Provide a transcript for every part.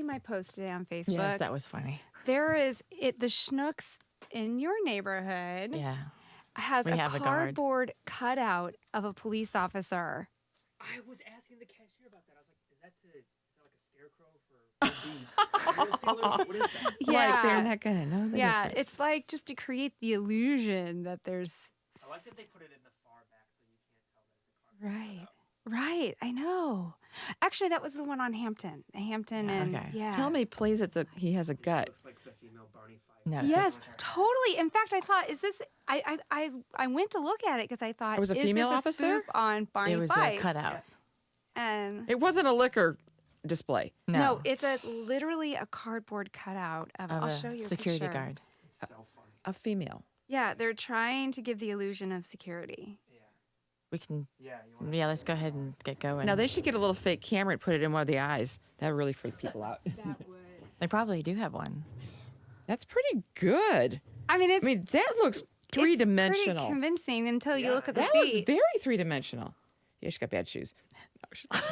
see my post today on Facebook? Yes, that was funny. There is the Schnucks in your neighborhood. Yeah. Has a cardboard cutout of a police officer. I was asking the cashier about that. I was like, is that like a scarecrow for sailors? What is that? Yeah. Like they're not going to know the difference. It's like just to create the illusion that there's... I like that they put it in the far back so you can't tell that it's a cardboard cutout. Right. I know. Actually, that was the one on Hampton. Tell me, please, that he has a gut. Looks like the female Barney Fife. No, yes, totally. In fact, I thought, is this... I went to look at it because I thought, it was a female is this officer? a spoof on Barney Fife? It was a cutout. And it wasn't a liquor display. No, it's literally a cardboard cutout of I'll show you a security picture. guard. It's so funny. A female. Yeah, they're trying to give the illusion of security. Yeah. We can. Yeah. Let's go ahead and get going. No, they should get a little fake camera and put it in one of the eyes. That would really freak people out. That would. They probably do have one. That's pretty good. I mean, that looks three-dimensional. It's pretty convincing until you look at the that feet. looks very three-dimensional. Yeah, she's got bad shoes.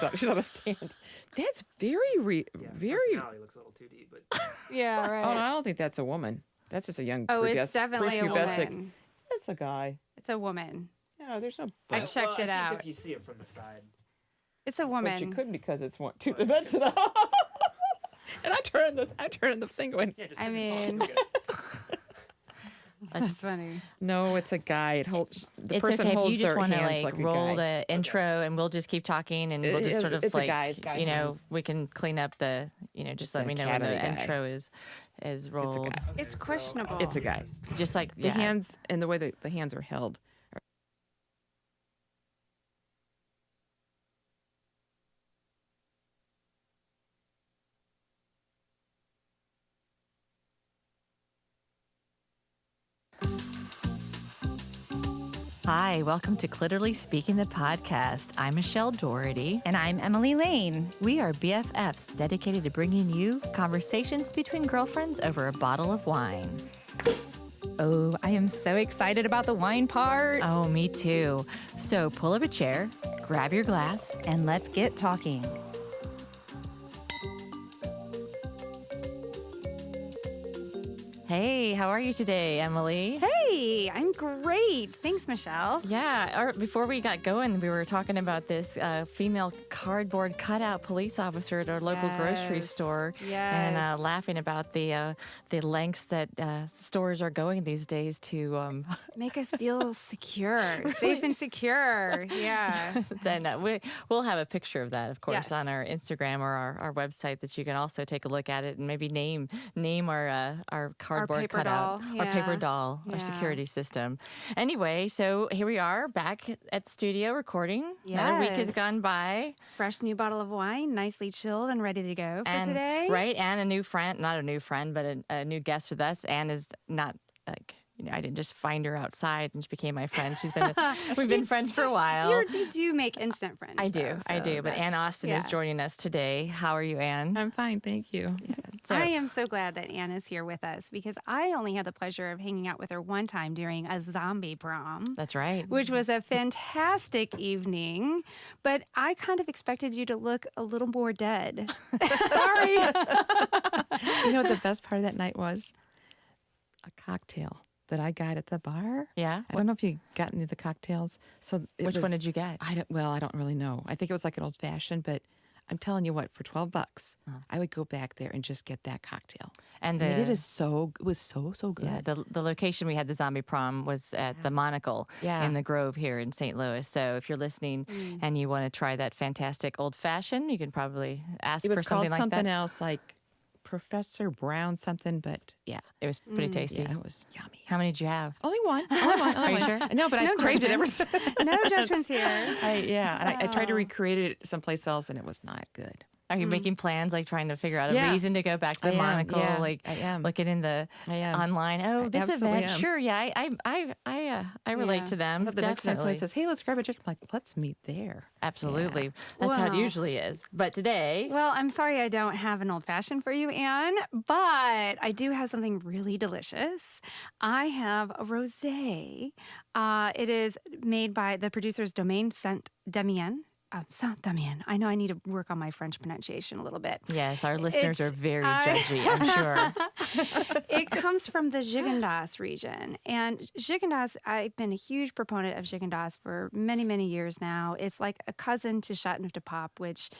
No, she's on a stand. That's very, very. Personality looks a little too deep, but Yeah, right. Oh, no, I don't think that's a woman. That's just a young. It's definitely a woman. It's a guy. It's a woman. No, there's no. I checked it out. If you see it from the side, it's a woman. But you couldn't because it's two-dimensional. And I turned the thing going. yeah, just I mean, that's funny. No, it's a guy. It holds. The It's person okay if holds you just their want to hands like a roll guy. the intro and we'll just keep talking and we'll just sort of it's a guy. It's a guy. we can clean up the just let a me know when the cat of a guy. intro is rolled. It's a guy. It's questionable. It's a guy. Just like The hands and the way the hands are held. Hi, welcome to Clitorally Speaking, the podcast. I'm Michelle Doherty. And I'm Emily Lane. We are BFFs dedicated to bringing you conversations between girlfriends over a bottle of wine. Oh, I am so excited about the wine part. Oh, me too. So pull up a chair, grab your glass, And let's get talking. Hey, how are you today, Emily? Hey, I'm great. Thanks, Michelle. Yeah, before we got going, we were talking about this female cardboard cutout police officer at our local grocery store. Yes. And laughing about the lengths that stores are going these days to... Make us feel secure, safe and secure. Yeah. and we'll have a picture of that, of course, Yes. on our Instagram or our website that you can also take a look at it and maybe name our cardboard paper cutout, doll. our Yeah. paper doll, Yeah. our security system. Anyway, so here we are back at the studio recording. Another week has Yes. gone by. Fresh new bottle of wine, nicely chilled and ready to go for today. Right, and a new friend, not a new friend, but a new guest with us. Anne is not like... I didn't just find her outside and she became my friend. We've been friends for a while. You do make instant friends. I do. though, But Anne Austin is joining us today. How are you, Anne? I'm fine, thank you. So, I am so glad that Anne is here with us because I only had the pleasure of hanging out with her one time during a zombie prom. That's right. Which was a fantastic evening, but I kind of expected you to look a little more dead. Sorry. You know what the best part of that night was? A cocktail that I got at the bar. Yeah? I don't know if you got any of the cocktails. So Which one did you get? I don't really know. I think it was like an old fashioned, but I'm telling you what, for $12, I would go back there and just get that cocktail. And it was so good. Yeah, the location we had the zombie prom was at the Monocle in the Grove here in St. Louis. So if you're listening and you want to try that fantastic old fashioned, you can probably ask for something like that. Something else like Professor Brown something, but yeah. It was pretty tasty. Yeah, it was yummy. How many did you have? Only one. Are you sure? No, but I craved it ever since. No judgments here. I tried to recreate it someplace else, and it was not good. Are you making plans, like trying to figure out a reason to go back to the Monocle? Yeah, like I am. looking in the online. Oh, this absolutely event. am. Sure, yeah. I relate to them. The next time somebody Definitely. says, "Hey, let's grab a drink," I'm like, "Let's meet there." Absolutely. That's how it usually is. But today, Well, I'm sorry I don't have an old fashioned for you, Anne, but I do have something really delicious. I have a rosé. It is made by the producers Damien Damien. I know I need to work on my French pronunciation a little bit. Yes, our listeners It's- are very judgy, I'm sure. It comes from the Gigondas region. And Gigondas, I've been a huge proponent of Gigondas for many, many years now. It's like a cousin to Chateauneuf-du-Pape, which,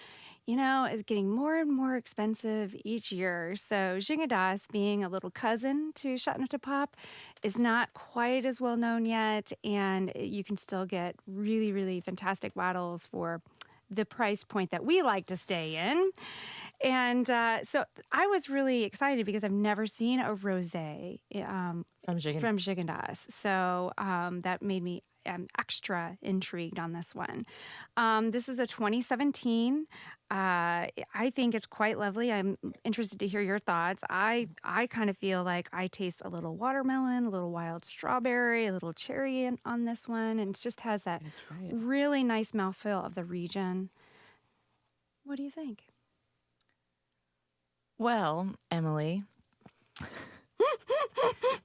is getting more and more expensive each year. So Gigondas, being a little cousin to Chateauneuf-du-Pape, is not quite as well known yet. And you can still get really, really fantastic bottles for the price point that we like to stay in. And so I was really excited because I've never seen a rosé from Gigondas. So that made me extra intrigued on this one. This is a 2017. I think it's quite lovely. I'm interested to hear your thoughts. I kind of feel like I taste a little watermelon, a little wild strawberry, a little cherry on this one, and it just has that really nice mouthfeel of the region. What do you think? Well, Emily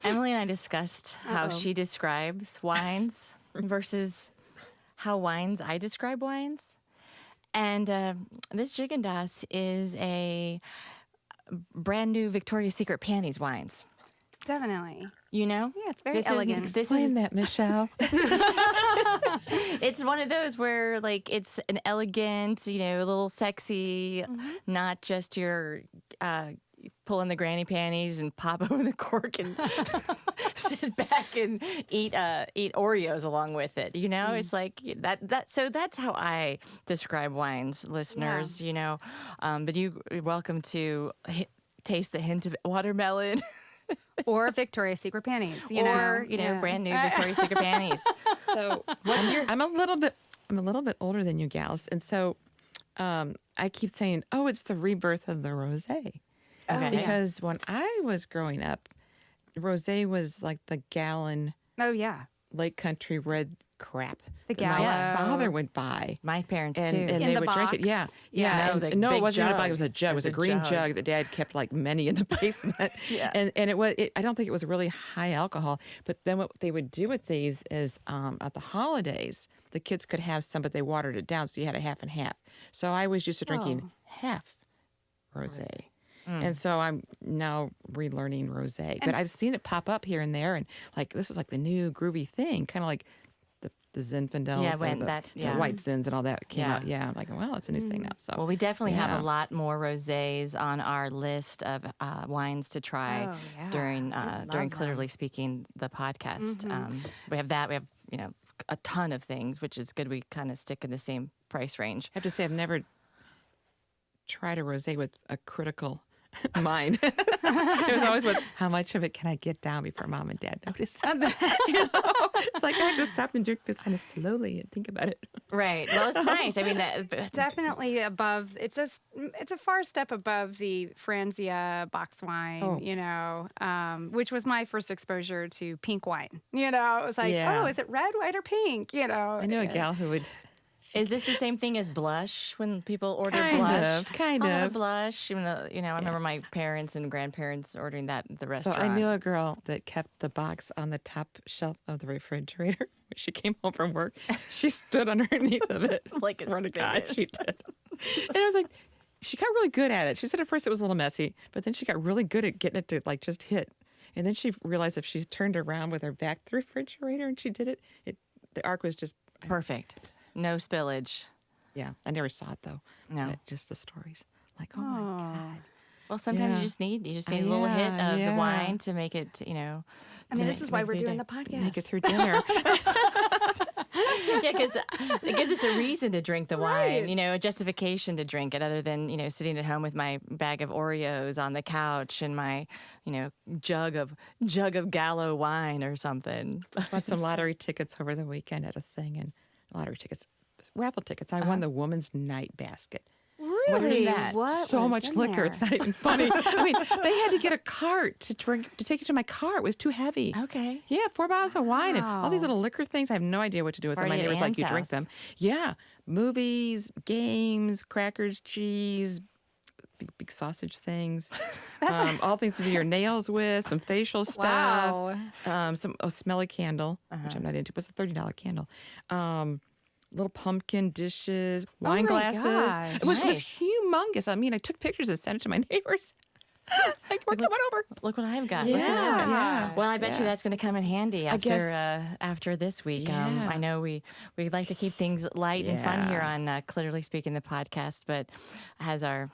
and I discussed how she describes wines versus how I describe wines. And this Gigondas is a brand new Victoria's Secret panties wines. Definitely. Yeah, it's very elegant. Explain that, Michelle. It's one of those where, like, it's an elegant, a little sexy, not just your pull in the granny panties and pop over the cork and sit back and eat Oreos along with it. It's like that. So that's how I describe wines, listeners. But you're welcome to taste a hint of watermelon. Or Victoria's Secret panties, brand new Victoria's Secret panties. So I'm a little bit older than you gals, and so I keep saying, "Oh, it's the rebirth of the rosé," because when I was growing up, rosé was like the gallon. Oh yeah, Lake Country red crap the that my gallon. father would buy. My parents And too. they the would drink it. box? Yeah. Yeah. And- No, the no, big it wasn't even a jug. bag. It was a jug. It was a green jug that Dad kept like many in the basement. Yeah. And I don't think it was really high alcohol. But then what they would do with these is at the holidays, the kids could have some, but they watered it down. So you had a half and half. So I was used to drinking half rosé. And so I'm now relearning rosé. But I've seen it pop up here and there. And like, this is like the new groovy thing, kind of like the Zinfandels, the white Zins and all that came out. Yeah, I'm like, well, it's a new thing now. So, well, we definitely have a lot more rosés on our list of wines to try during Clearly Speaking, the podcast. We have that. We have a ton of things, which is good. We kind of stick in the same price range. I have to say, I've never tried a rosé with a critical mind. It was always with how much of it can I get down before Mom and Dad notice. It's like I have to stop and drink this kind of slowly and think about it. Right. Well, it's nice. I mean, Definitely above. It's a far step above the Franzia box wine. Which was my first exposure to pink wine. It was like, oh, is it red, white, or pink? I knew a gal who would. Is this the same thing as blush when people order Kind blush? of. Oh, blush. Even though, I remember my parents and grandparents ordering that at the restaurant. So I knew a girl that kept the box on the top shelf of the refrigerator. When she came home from work, she stood underneath of it. Like it's swear to God, spigot. she did. And I was like, she got really good at it. She said at first it was a little messy, but then she got really good at getting it to like just hit. And then she realized if she turned around with her back to the refrigerator and she did it, the arc was just perfect. No spillage. Yeah, I never saw it though. No, but just the stories. Like, oh my God. Well, sometimes you just need a little hit of the wine to make it, I mean, this is why we're doing the podcast. Make it through dinner. Yeah, because it gives us a reason to drink the wine, a justification to drink it, other than sitting at home with my bag of Oreos on the couch and my jug of Gallo wine or something. Bought some lottery tickets over the weekend at a thing, and raffle tickets. I won the woman's night basket. Really? What's in that? What So was much in liquor. there? It's not even funny. I mean, they had to get a cart to take it to my car. It was too heavy. Okay. Yeah, 4 bottles of wine and all these little liquor things. I have no idea what to do with them. My Party at neighbor's like, Anne's you drink house. them. Yeah. Movies, games, crackers, cheese, big sausage things, all things to do your nails with, some facial stuff, some smelly candle, which I'm not into. It was a $30 candle. little pumpkin dishes, Oh wine my glasses. gosh. It was Nice. humongous. I mean, I took pictures and sent it to my neighbors. It's like, we're coming over. Look what I've got. Look what I've got. Yeah. Well, I bet you Yeah. that's going to come in handy after guess- after this week. Yeah. I know we like to keep things light and fun here Yeah. on Clearly Speaking, the podcast, but as our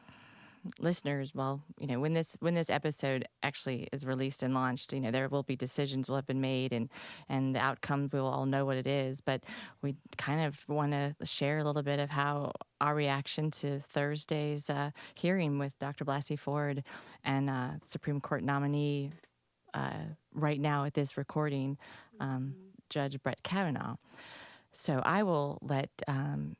listeners, well, when this episode actually is released and launched, there will be decisions will have been made, and the outcomes, we will all know what it is. But we kind of want to share a little bit of how our reaction to Thursday's hearing with Dr. Blasey Ford and Supreme Court nominee right now at this recording, Judge Brett Kavanaugh. So I will let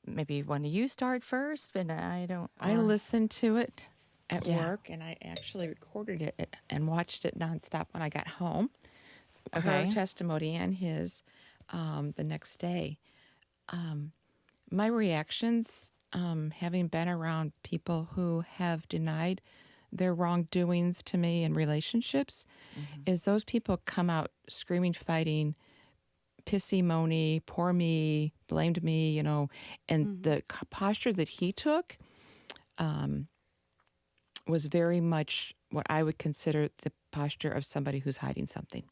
maybe one of you start first, and I listened to it at Yeah. work, and I actually recorded it and watched it nonstop when I got home. Okay. Her testimony and his the next day. My reactions, having been around people who have denied their wrongdoings to me in relationships, is those people come out screaming, fighting, pissy, moany, poor me, blamed me, and the posture that he took was very much what I would consider the posture of somebody who's hiding something.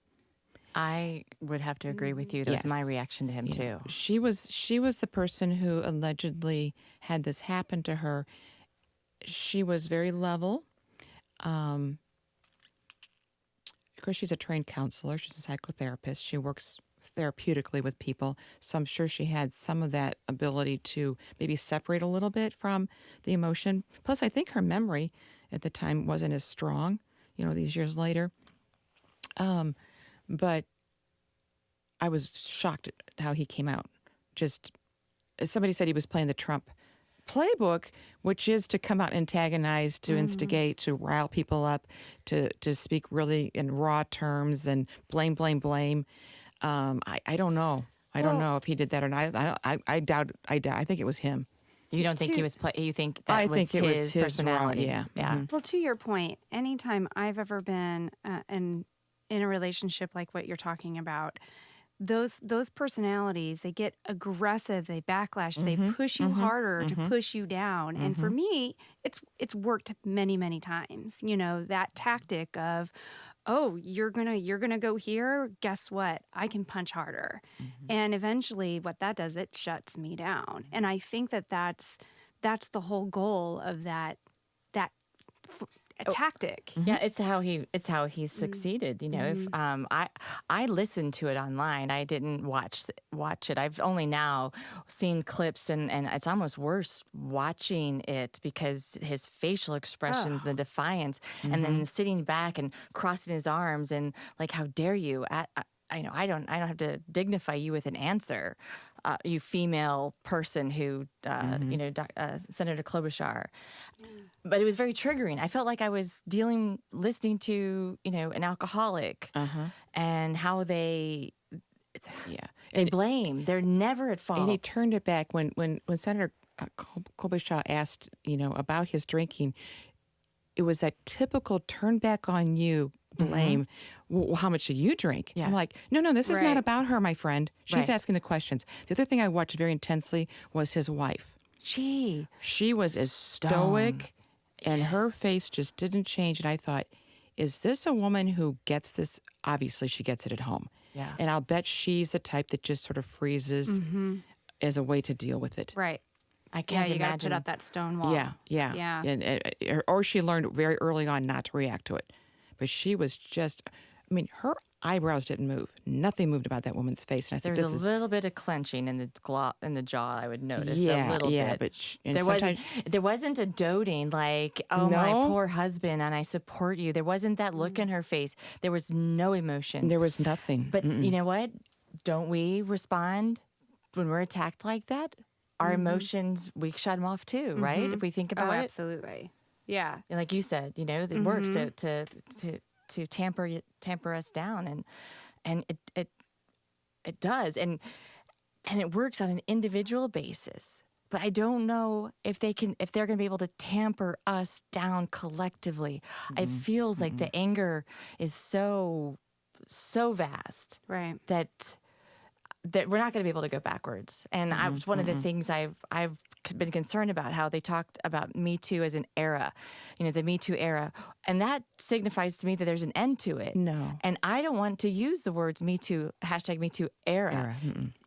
I would have to agree with you. That was my Yes. reaction to him You too. know, she was the person who allegedly had this happen to her. She was very level. Of course, she's a trained counselor. She's a psychotherapist. She works therapeutically with people. So I'm sure she had some of that ability to maybe separate a little bit from the emotion. Plus, I think her memory at the time wasn't as strong, these years later. But I was shocked at how he came out. Just, as somebody said, he was playing the Trump playbook, which is to come out and antagonize, to instigate, to rile people up, to speak really in raw terms and blame. I don't know. I don't know if he did that or not. I doubt. I think it was him. You don't think he was you think that I was think it was his personality? yeah. Yeah. Well, to your point, anytime I've ever been in a relationship like what you're talking about, those personalities, they get aggressive, they backlash, they push you harder to push you down. And for me, it's worked many, many times. That tactic of, oh, you're gonna go here. Guess what? I can punch harder. And eventually, what that does, it shuts me down. And I think that's the whole goal of that tactic. Yeah, it's how he's succeeded. If I listened to it online, I didn't watch it. I've only now seen clips, and it's almost worse watching it because his facial expressions, the defiance, and then sitting back and crossing his arms and like, how dare you? I don't have to dignify you with an answer, you female person who, Senator Klobuchar. But it was very triggering. I felt like I was listening to, an alcoholic and how they blame. They're never at fault. And he turned it back when Senator Klobuchar asked, about his drinking. It was that typical turn back on you blame. Well, how much did you drink? Yeah. I'm like, no, this is Right. not about her, my friend. She's Right. asking the questions. The other thing I watched very intensely was his wife. Gee. She was as stoic, and her face just didn't change. And I thought, is this a woman who gets this? Obviously, she gets it at home. Yeah. And I'll bet she's the type that just sort of freezes as a way to deal with it. Right. I Yeah, can't you got to imagine. put up that stone wall. Yeah. Yeah. And or she learned very early on not to react to it. But she was just, her eyebrows didn't move. Nothing moved about that woman's face. And I think There's this a little bit of clenching in the jaw. I would notice yeah, a little yeah, bit. but There wasn't a doting like, oh, my No. poor husband, and I support you. There wasn't that look in her face. There was no emotion. there was nothing. But you know what? Don't we respond when we're attacked like that? Our emotions, we shut them off too, right? If we think Oh, about it, absolutely. Yeah. like you said, it works to tamper us down, and it does, and it works on an individual basis. But I don't know if they're going to be able to tamper us down collectively. It feels like the anger is so vast Right. that that we're not going to be able to go backwards. And I was one of the things I've been concerned about, how they talked about Me Too as an era, the Me Too era. And that signifies to me that there's an end to it. No. And I don't want to use the words Me Too, hashtag Me Too era.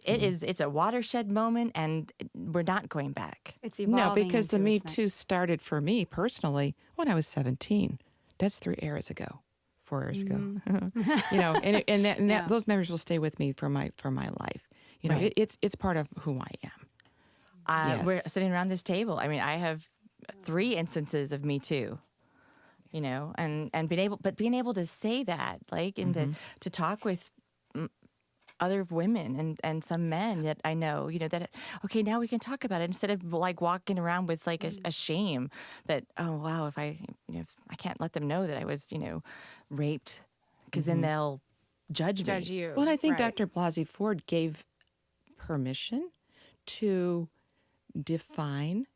It's a watershed moment, and we're not going back. It's evolving. No, because the into Me its Too next- started for me personally when I was 17. That's 3 eras ago. 4 years ago, those memories will stay with me for my life. Right. It's part of who I am. We're Yes. sitting around this table. I mean, I have 3 instances of Me Too, and being able to say that, like, and to talk with other women and some men that I know, that, okay, now we can talk about it, instead of like walking around with like a shame that, oh, wow, if I can't let them know that I was, raped, because then they'll judge me. you. Well, and I think Right. Dr. Blasey Ford gave permission to define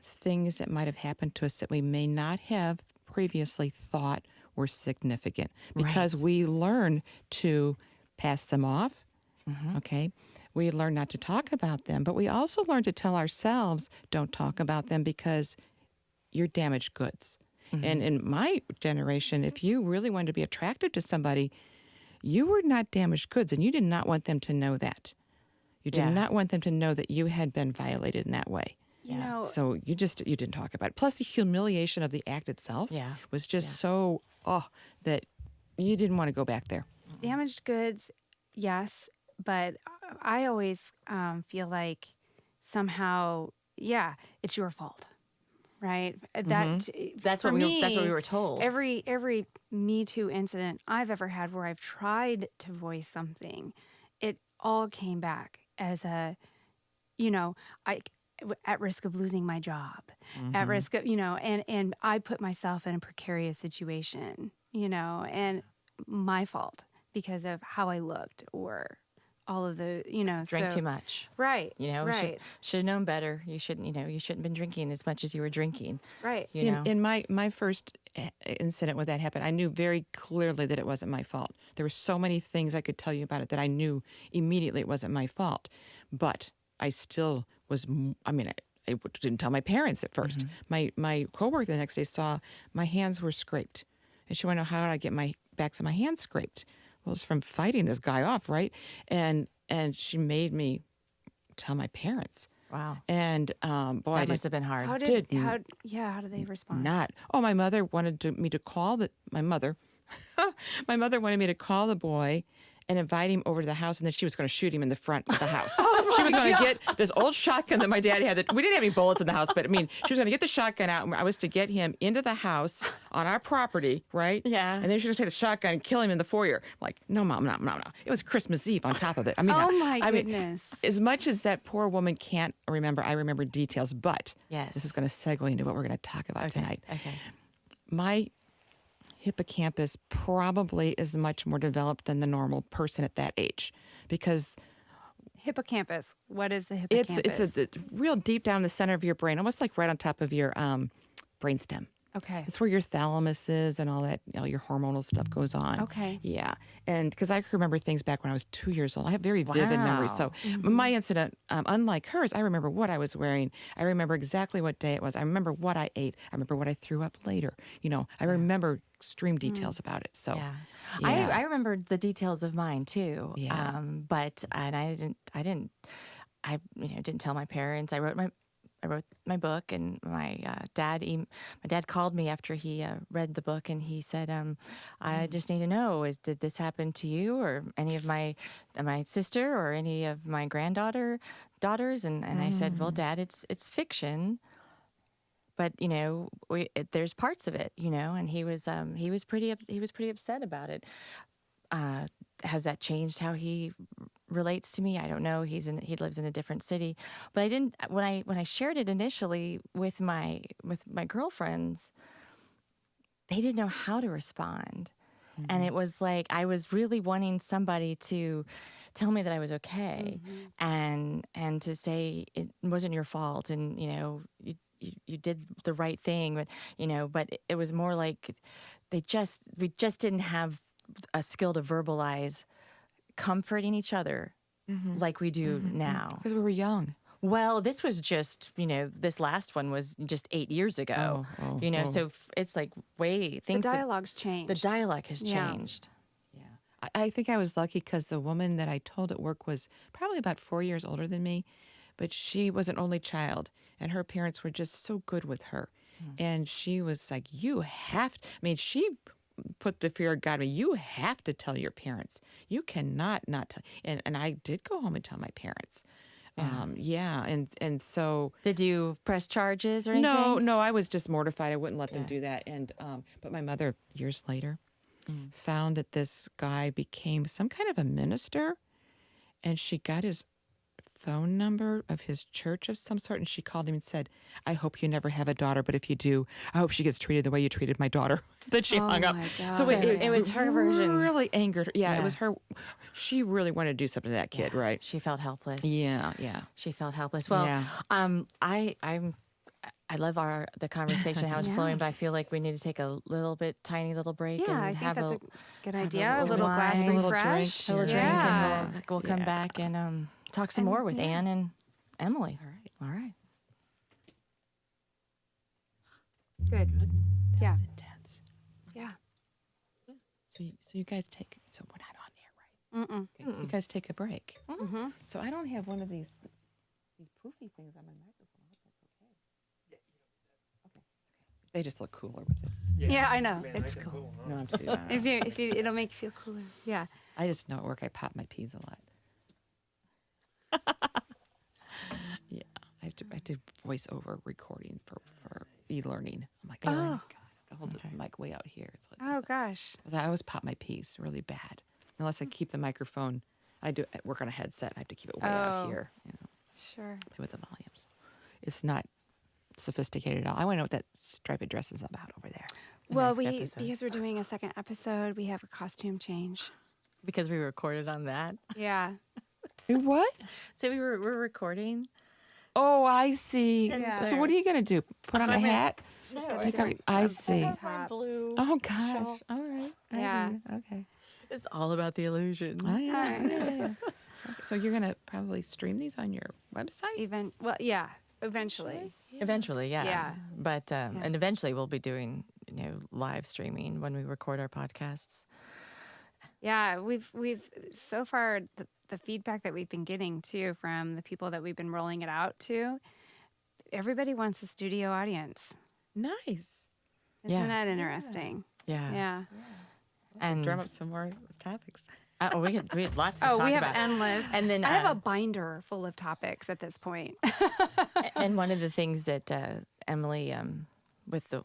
things that might have happened to us that we may not have previously thought were significant, because Right. we learn to pass them off. Okay. We learn not to talk about them, but we also learn to tell ourselves, don't talk about them because you're damaged goods. And in my generation, if you really wanted to be attractive to somebody, you were not damaged goods, and you did not want them to know that. You did Yeah. not want them to know that you had been violated in that way. You know, So you didn't talk about it. Plus, the humiliation of the act itself Yeah. was just so, that you didn't want to go back there. damaged goods, yes, but I always feel like somehow, it's your fault, right? That's for what me, that's what we were told. Every Me Too incident I've ever had where I've tried to voice something, it all came back as a, at risk of losing my job, at risk of, and I put myself in a precarious situation, and my fault because of how I looked or all of the, Drank so- too much. Right. Right. Should have known better. You shouldn't have been drinking as much as you were drinking. Right. You See, know? in my first incident when that happened, I knew very clearly that it wasn't my fault. There were so many things I could tell you about it that I knew immediately it wasn't my fault. But I still was, I didn't tell my parents at first. My coworker the next day saw my hands were scraped. And she wanted to know, how did I get my backs of my hands scraped? Well, it's from fighting this guy off, right? And she made me tell my parents. Wow. And boy, I That must have been hard. How did how did they respond? not. Oh, my mother wanted me to call my mother. My mother wanted me to call the boy and invite him over to the house, and then she was going to shoot him in the front of the house. She was going to get this old shotgun that my dad had. We didn't have any bullets in the house, but she was going to get the shotgun out, and I was to get him into the house on our property, right? Yeah. And then she was going to take the shotgun and kill him in the foyer. I'm like, no, Mom, no. It was Christmas Eve on top of it. Oh, my I mean, goodness. as much as that poor woman can't remember, I remember details, but Yes. this is going to segue into what we're going to talk about tonight. Okay. My hippocampus probably is much more developed than the normal person at that age, because Hippocampus. What is the hippocampus? it's a real deep down in the center of your brain, almost like right on top of your brainstem. Okay. It's where your thalamus is and all that, your hormonal stuff goes on. Okay. Yeah. And because I can remember things back when I was 2 years old. I have very vivid memories. So my incident, unlike hers, I remember what I was wearing. I remember exactly what day it was. I remember what I ate. I remember what I threw up later. I remember extreme details about it. So Yeah. yeah. I remember the details of mine too. Yeah. But I didn't tell my parents. I wrote my book, and my dad called me after he read the book, and he said, "I just need to know, did this happen to you or any of my sister or any of my daughters?" And I said, "Well, Dad, it's fiction, but there's parts of it, And he was pretty upset about it. Has that changed how he relates to me? I don't know. He lives in a different city, but I didn't. When I shared it initially with my girlfriends, they didn't know how to respond, and it was like I was really wanting somebody to tell me that I was okay, and to say it wasn't your fault, and you did the right thing, but it was more like we just didn't have a skill to verbalize comforting each other like we do now. Because we were young. Well, this was just, this last one was just 8 years ago. So it's like The things. dialogue's changed. The dialogue has Yeah. changed. Yeah. I think I was lucky because the woman that I told at work was probably about 4 years older than me, but she was an only child, and her parents were just so good with her. And she was like, she put the fear of God in me. You have to tell your parents. You cannot not tell. And I did go home and tell my parents. And so Did you press charges or anything? no, I was just mortified. I wouldn't let them do that. And but my mother, years later, found that this guy became some kind of a minister, and she got his phone number of his church of some sort, and she called him and said, "I hope you never have a daughter, but if you do, I hope she gets treated the way you treated my daughter." Then she hung up. my God. So it was her version. Really angered her. Yeah, it was her. She really wanted to do something to that kid, right? She felt helpless. Yeah. She felt helpless. Well, I love the conversation, how it's flowing, but I feel like we need to take a tiny little break. Yeah, and I think have that's a good idea. a A little glass wine, a little refresh. drink, a little Yeah. drink, and we'll come back and talk some more with Anne and Emily. All right. Good. Yeah. That's intense. Yeah. So you guys take. So we're not on there, right? Okay, so you guys take a break. So I don't have one of these poofy things on my microphone. I hope that's okay. Okay. They just look cooler with it. Yeah, I know. Man, It's nice and cool. huh? No, I'm just If you, it'll make you feel cooler. Yeah. I just know at work I pop my peas a lot. Yeah, I have to voice over recording for e-learning. I'm like, oh my God, I have to hold the mic way out here. It's like, Oh gosh. I always pop my peas really bad. Unless I keep the microphone, I work on a headset. I have to keep it way out here. Sure. Play with the volumes. It's not sophisticated at all. I want to know what that striped dress is about over there. Well, next episode. because we're doing a second episode, we have a costume change. Because we recorded on that. Yeah. What? So we're recording. Oh, I see. Yeah. So what are you going to do? Put on a hat? I see. Top. Blue. Oh, gosh. All right. Yeah. Okay. It's all about the illusion. Oh, yeah. Okay. So you're going to probably stream these on your website? Eventually. Eventually, yeah. Yeah. But and eventually we'll be doing live streaming when we record our podcasts. Yeah, we've so far the feedback that we've been getting too from the people that we've been rolling it out to, everybody wants a studio audience. Nice. Isn't that interesting? Yeah. Yeah. And Drum up some more topics. we had lots to talk Oh, we have about. endless. And then I have a binder full of topics at this point. and one of the things that Emily, with the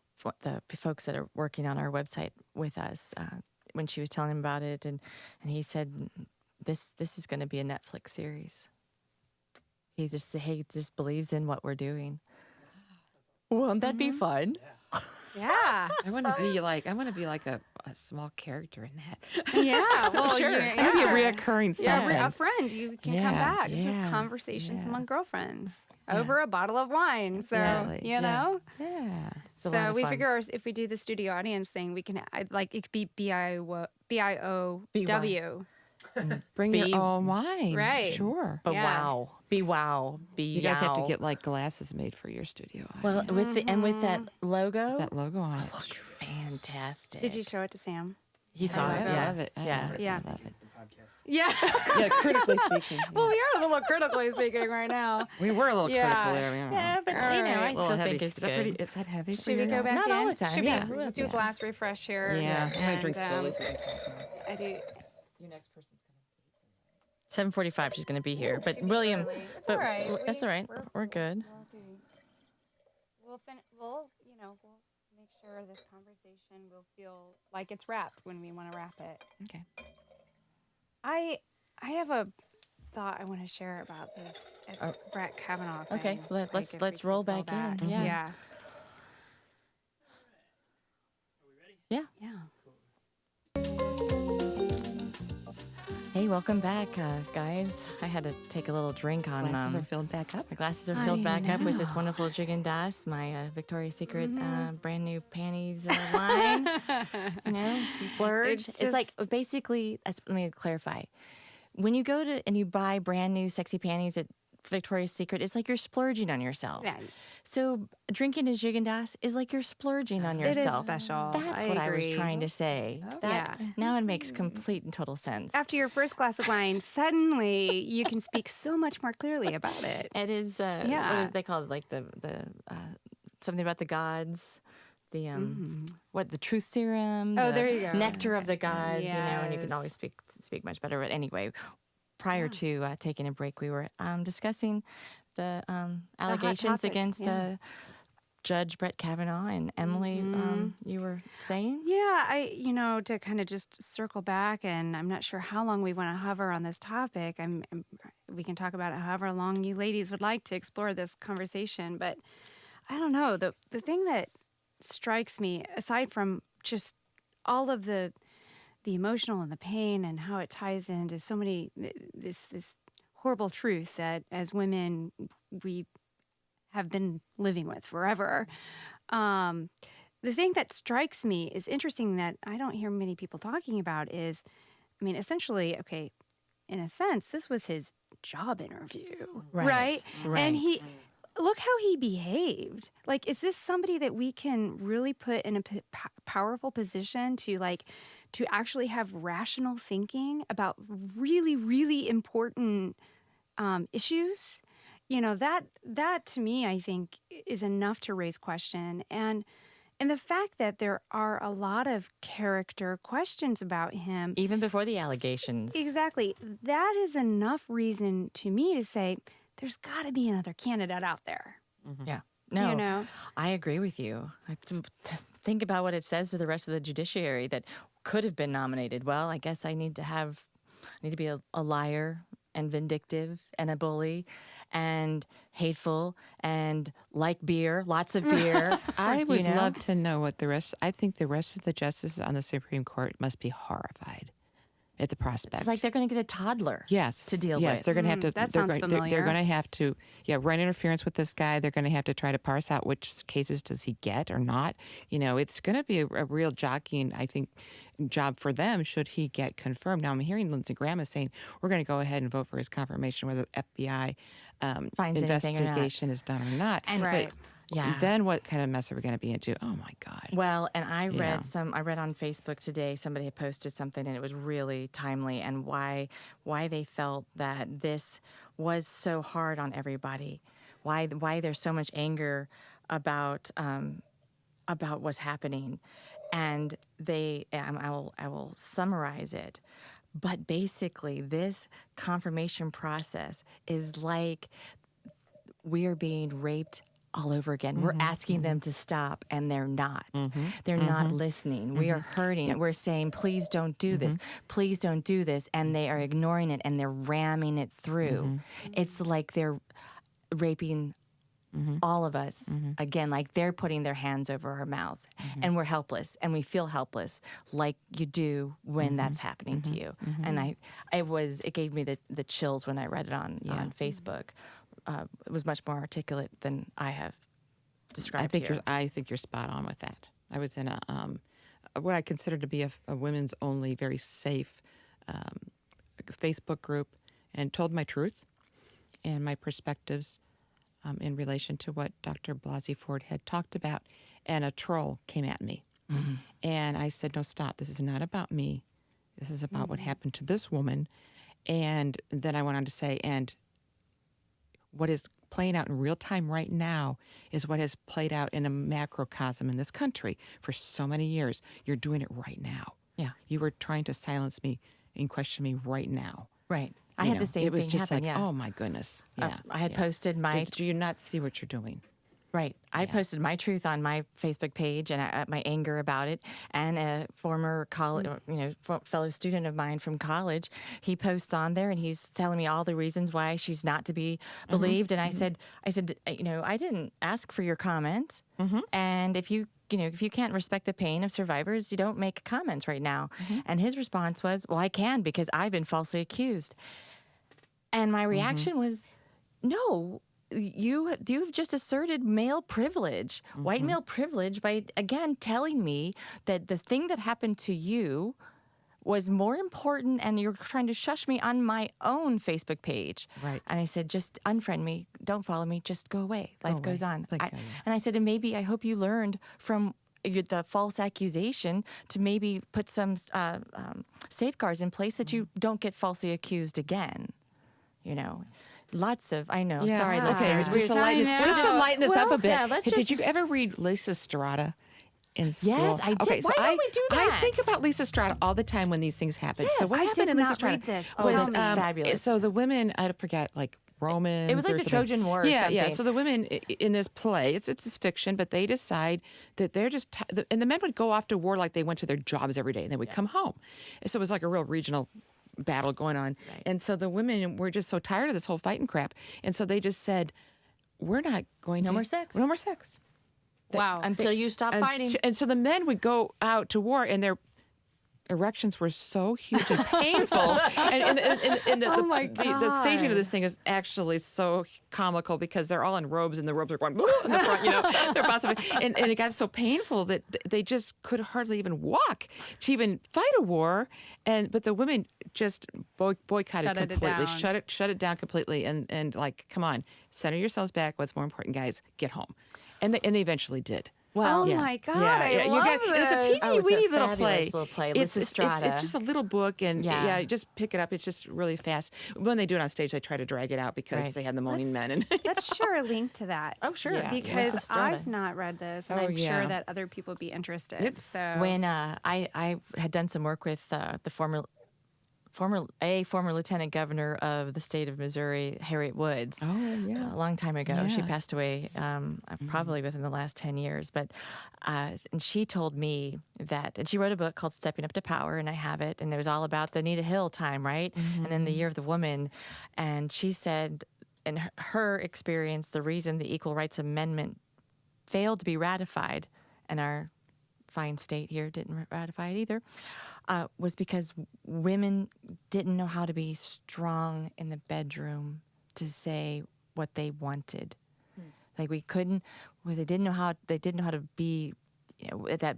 folks that are working on our website with us, when she was telling him about it, and he said, "This is going to be a Netflix series." He just believes in what we're doing. Won't that be fun? Yeah. I want to be like a small character in that. Yeah. Well, Sure. you're- Maybe a yeah. reoccurring Yeah, friend. a friend. You can come Yeah, back. This is yeah, conversations yeah. among girlfriends over a bottle of wine. So, Exactly. you know? Yeah. It's a lot So of we fun. figure if we do the studio audience thing, we can, it could be BIOW. Bring Be- your own wine. Right. Sure. But Yeah. wow, be You guys have to yow. get like glasses made for your studio. Well, with that logo, that logo on it. fantastic. Did you show it to Sam? He saw I it. Yeah. love it. I Yeah. love it. Yeah. I love it. Podcast. Yeah. Yeah, critically speaking. Well, we are a little critically speaking right now. we were a little Yeah. critical there. Yeah, but All I right. still think it's Is that good. pretty? Is that heavy? for Should we you go now? back Not in? all the time, Should yeah. we do a glass refresh here? Yeah. I'm gonna drink And, slowly. So we can talk more. I do. Your next person's coming. 7:45. She's going to be here, but William. early. It's but all right. That's all right. We're good. We'll make sure this conversation will feel like it's wrapped when we want to wrap it. Okay. I have a thought I want to share about this Brett Kavanaugh thing. Okay, Like, let's if we let's could roll back in. Yeah. Yeah. Yeah. Yeah. Hey, welcome back, guys. I had to take a little drink on. Glasses are filled back up. My glasses are filled back up with this wonderful Gigondas, my Victoria's Secret brand new panties line. Splurge. It's It's like just- basically. Let me clarify. when you go to and you buy brand new sexy panties at Victoria's Secret, it's like you're splurging on yourself. Yeah. So drinking a Gigondas is like you're splurging on It is yourself. special. That's I what I was agree. trying to say. Oh, That yeah. now it makes complete and total sense. After your first glass of wine, suddenly you can speak so much more clearly about it. It is, what Yeah. is they call it, like the something about the gods, the the truth serum. Oh, the there you go. Nectar of the gods, and you can Yes. always speak much better. But anyway, prior to taking a break, we were discussing the allegations topic, against yeah. Judge Brett Kavanaugh and Emily. You were saying? Yeah, to kind of just circle back, and I'm not sure how long we want to hover on this topic. We can talk about it however long you ladies would like to explore this conversation, but I don't know. The thing that strikes me, aside from just all of the emotional and the pain and how it ties into so many this horrible truth that as women we have been living with forever. The thing that strikes me is interesting that I don't hear many people talking about is, essentially, okay, in a sense, this was his job interview, right? And look how he behaved. Like, is this somebody that we can really put in a powerful position to actually have rational thinking about really, really important issues? That to me, I think, is enough to raise question. And the fact that there are a lot of character questions about him. Even before the allegations. Exactly. That is enough reason to me to say there's got to be another candidate out there. Yeah. No, You know? I agree with you. Think about what it says to the rest of the judiciary that could have been nominated. Well, I guess I need to be a liar and vindictive and a bully and hateful and like beer, lots of beer. I would love to know what I think the rest of the justices on the Supreme Court must be horrified at the prospect. It's like they're going to get a toddler to deal with. Yes, they're going to have to. That they're sounds going, familiar. They're going to have to, run interference with this guy. They're going to have to try to parse out which cases does he get or not. It's going to be a real jockeying, I think, job for them should he get confirmed. Now, I'm hearing Lindsey Graham is saying we're going to go ahead and vote for his confirmation, whether the FBI Finds anything or not. investigation is done or not. And- Right. Yeah. Then what kind of mess are we going to be into? Oh my God. Well, and I read Yeah. I read on Facebook today, somebody had posted something and it was really timely and why they felt that this was so hard on everybody. Why there's so much anger about what's happening. And I will summarize it. But basically this confirmation process is like we are being raped all over again. We're asking them to stop, and they're not. They're not listening. We are hurting. We're saying, please don't do this. Please don't do this. And they are ignoring it, and they're ramming it through. It's like they're raping all of us again, like they're putting their hands over our mouths, and we're helpless, and we feel helpless, like you do when that's happening to you. And it gave me the chills when I read it on Facebook. It was much more articulate than I have described here. I think you're spot on with that. I was in what I consider to be a women's only, very safe Facebook group, and told my truth and my perspectives in relation to what Dr. Blasey Ford had talked about, and a troll came at me, and I said, "No, stop! This is not about me. This is about what happened to this woman." And then I went on to say, and what is playing out in real time right now is what has played out in a macrocosm in this country for so many years. You're doing it right now. Yeah. You were trying to silence me and question me right now. Right. I had the same thing. It was thing just happen, like, yeah. oh my goodness. Yeah. I had posted my Do you not see what you're doing? Right. I posted my truth on my Facebook page and my anger about it. And a former fellow student of mine from college, he posts on there and he's telling me all the reasons why she's not to be believed. And I said, I didn't ask for your comment. And if you can't respect the pain of survivors, you don't make comments right now. And his response was, well, I can because I've been falsely accused. And my reaction was, no. You've just asserted male privilege, white male privilege, by, again, telling me that the thing that happened to you was more important, and you're trying to shush me on my own Facebook page. Right. And I said, just unfriend me. Don't follow me. Just go away. Life goes on. Like, And I said, and maybe I hope you learned from the false accusation to maybe put some safeguards in place that you don't get falsely accused again. You know, lots of, I know, sorry, Okay, listeners. just to lighten this up a bit. Yeah, Did you ever read Lisa Strada in school? Yes, I did. Okay, so Why don't we do that? I think about Lisa Strada all the time when these things happen. So Yes, what I happened did in Lisa not Strada read this. Oh, was this is fabulous. So the women, I forget, like Romans. It was like or the something. Trojan War or Yeah. something. So the women in this play, it's fiction, but they decide that they're just, and the men would go off to war like they went to their jobs every day, and they would come home. So it was like a real regional battle going on. Right. And so the women were just so tired of this whole fighting crap. And so they just said, we're not going to. No more sex. No more sex. Wow. Until you stop fighting. And so the men would go out to war, and their erections were so huge and painful. and Oh my the staging of God. this thing is actually so comical because they're all in robes, and the robes are going in the front, they're bouncing. And it got so painful that they just could hardly even walk to even fight a war. But the women just boycotted Shut it completely, down. shut it down completely, and like, come on, center yourselves back. What's more important, guys? Get home. And they eventually did. Well, oh Yeah. my God, Yeah, yeah. I love and it's a this. teeny Oh, it's a weeny little fabulous play. little play. It's, Lisa it's Strada. just a little book, and Yeah. just pick it up. It's just really fast. When they do it on stage, they try to drag it out because Right. they have the moaning men. And Let's share a link to that. Oh, sure. Yeah. Because Lisa Strada. I've not read this, and Oh, I'm yeah. sure that other people would be interested. It's- so When I had done some work with the former lieutenant governor of the state of Missouri, Harriet Woods. Oh, yeah. A long time ago. She Yeah. passed away probably within the last 10 years. But and she told me that, and she wrote a book called Stepping Up to Power, and I have it. And it was all about the Anita Hill time, right? And then the Year of the Woman. And she said, in her experience, the reason the Equal Rights Amendment failed to be ratified, and our fine state here didn't ratify it either, was because women didn't know how to be strong in the bedroom to say what they wanted. Like they didn't know how to be, at that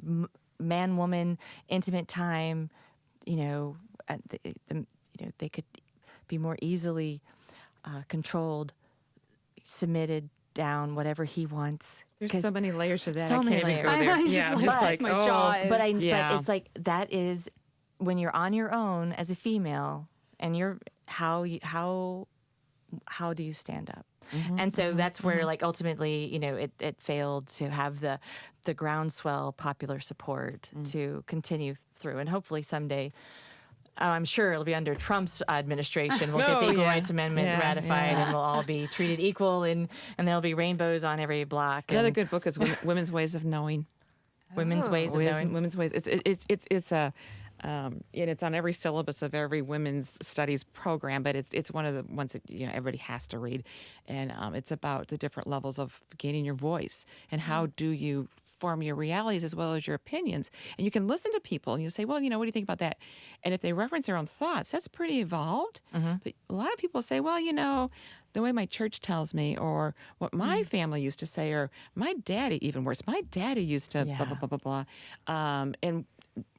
man-woman intimate time. They could be more easily controlled, submitted down, whatever he wants. There's so many layers to that. So I can't many even go layers. there. I'm just Yeah, like, it's my jaw is- But Yeah. it's like that is when you're on your own as a female, and you're how do you stand up? And so that's where, like, ultimately, it failed to have the groundswell popular support to continue through, and hopefully someday. I'm sure it'll be under Trump's administration. We'll get the Oh, Equal yeah. Rights Amendment Yeah, ratified, yeah. and we'll all be treated equal, and there'll be rainbows on every block. Another and good book is Women's Ways of Knowing. women's ways of knowing. Women's Ways. It's a. And it's on every syllabus of every women's studies program, but it's one of the ones that everybody has to read, and it's about the different levels of gaining your voice and how do you form your realities as well as your opinions. And you can listen to people and you say, well, what do you think about that? And if they reference their own thoughts, that's pretty evolved. But a lot of people say, well, the way my church tells me, or what my family used to say, or my daddy, even worse, my daddy used to blah, blah, blah, blah, blah. And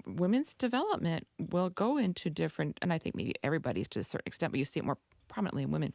women's development will go into different, and I think maybe everybody's to a certain extent, but you see it more prominently in women,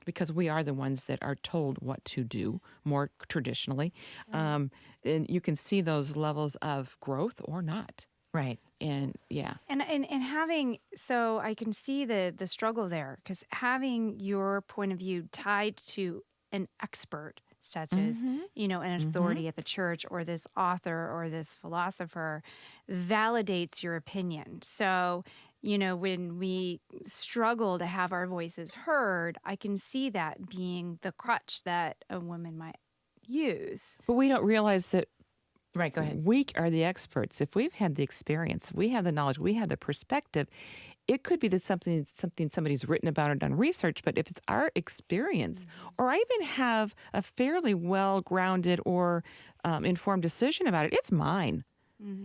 because we are the ones that are told what to do more traditionally. And you can see those levels of growth or not. Right. And yeah. And having, so I can see the struggle there, because having your point of view tied to an expert such as, an authority at the church, or this author or this philosopher, validates your opinion. So, when we struggle to have our voices heard, I can see that being the crutch that a woman might use. But we don't realize that Right. Go ahead. we are the experts. If we've had the experience, we have the knowledge, we have the perspective, it could be that something somebody's written about or done research, but if it's our experience, or I even have a fairly well-grounded or informed decision about it, it's mine.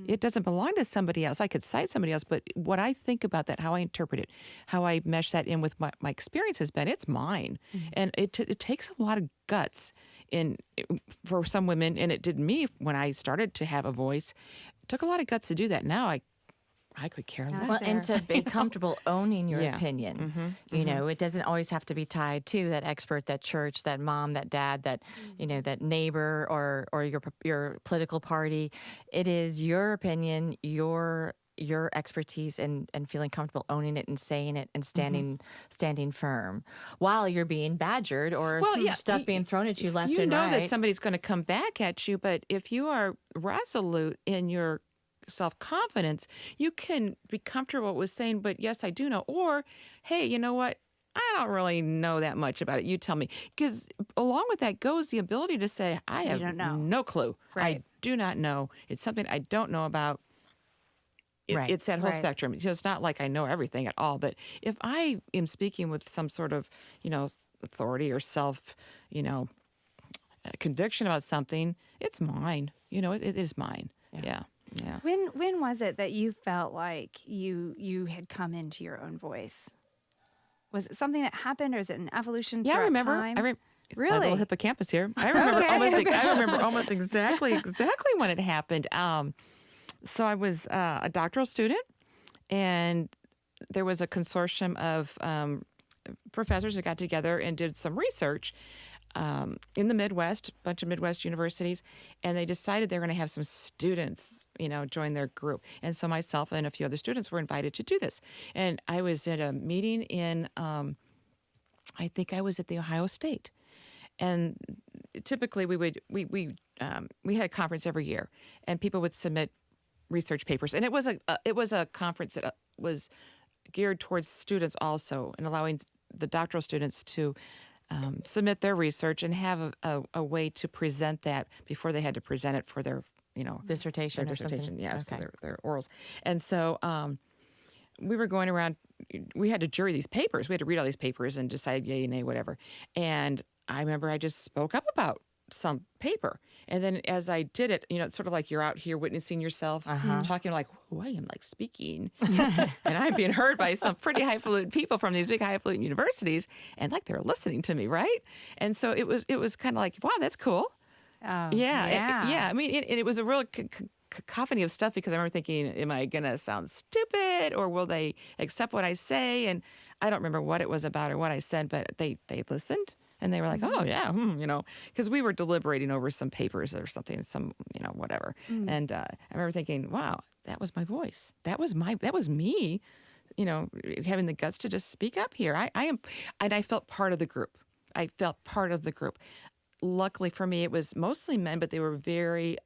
It doesn't belong to somebody else. I could cite somebody else, but what I think about that, how I interpret it, how I mesh that in with my experience has been, it's mine. And it takes a lot of guts for some women, and it did me when I started to have a voice. It took a lot of guts to do that. Now I could care Not less. Well, and fair. to be comfortable owning your Yeah. opinion. You know, it doesn't always have to be tied to that expert, that church, that mom, that dad, that you know, that neighbor, or your political party. It is your opinion, your expertise, and feeling comfortable owning it and saying it and standing firm while you're being badgered or stuff being thrown at you left you and know right. that somebody's going to come back at you, but if you are resolute in your self-confidence, you can be comfortable with saying, but yes, I do know. Or, hey, you know what? I don't really know that much about it. You tell me. Because along with that goes the ability to say, I have don't know. no clue. I Right. do not know. It's something I don't know about. Right. It's that whole Right. spectrum. So it's not like I know everything at all. But if I am speaking with some sort of, authority or self, conviction about something, it's mine. It is mine. Yeah. Yeah. When was it that you felt like you had come into your own voice? Was it something that happened, or is it an evolution? Yeah, I throughout remember. Time? It's my little Really? hippocampus here. I remember Okay. I remember almost exactly when it happened. So I was a doctoral student, and there was a consortium of professors that got together and did some research in the Midwest, a bunch of Midwest universities, and they decided they were going to have some students, join their group. And so myself and a few other students were invited to do this. And I was at a meeting in, I think I was at the Ohio State. And typically we had a conference every year, and people would submit research papers. And it was a conference that was geared towards students also, and allowing the doctoral students to submit their research and have a way to present that before they had to present it for their, dissertation their or something. dissertation, yeah, so Okay. their orals. And so we were going around, we had to jury these papers. We had to read all these papers and decide yay, nay, whatever. And I remember I just spoke up about some paper. And then as I did it, it's sort of like you're out here witnessing yourself, talking like, oh, I am like speaking. And I'm being heard by some pretty highfalutin people from these big highfalutin universities. And like they're listening to me, right? And so it was kind of like, wow, that's cool. Oh, Yeah. I mean, it was a real cacophony of stuff, because I remember thinking, am I going to sound stupid, or will they accept what I say? And I don't remember what it was about or what I said, but they listened. And they were like, oh, yeah, because we were deliberating over some papers or something, whatever. And I remember thinking, wow, that was my voice. That was me, having the guts to just speak up here. I am, and I felt part of the group. Luckily for me, it was mostly men, but they were very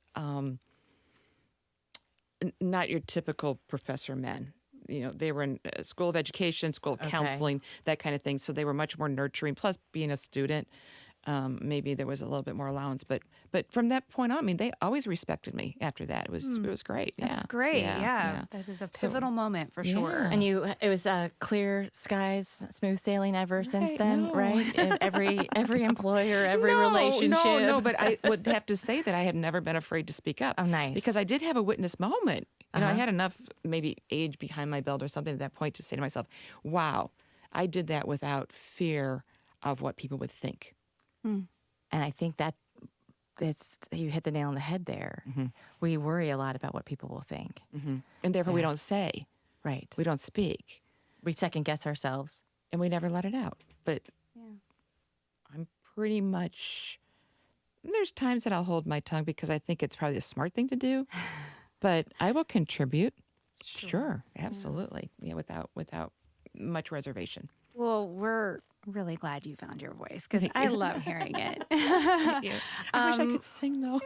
not your typical professor men. They were in a school of education, school of counseling, that kind of thing. So they were much more nurturing. Plus, being a student, maybe there was a little bit more allowance. But from that point on, I mean, they always respected me after that. It was great. That's Yeah. great. Yeah. Yeah. That is a pivotal moment for sure. And it was clear skies, smooth sailing ever since Right, then, no. right? And every employer, every relationship. No, but I would have to say that I have never been afraid to speak up. Oh, nice. Because I did have a witness moment. I had enough maybe age behind my belt or something at that point to say to myself, wow, I did that without fear of what people would think. And I think you hit the nail on the head there. We worry a lot about what people will think. And therefore we don't say. Right. We don't speak. We second guess ourselves. And we never let it out. But I'm pretty much, there's times that I'll hold my tongue because I think it's probably a smart thing to do. But I will contribute. Sure, absolutely. Yeah, without much reservation. Well, we're really glad you found your voice, because I love hearing it. I wish I could sing though.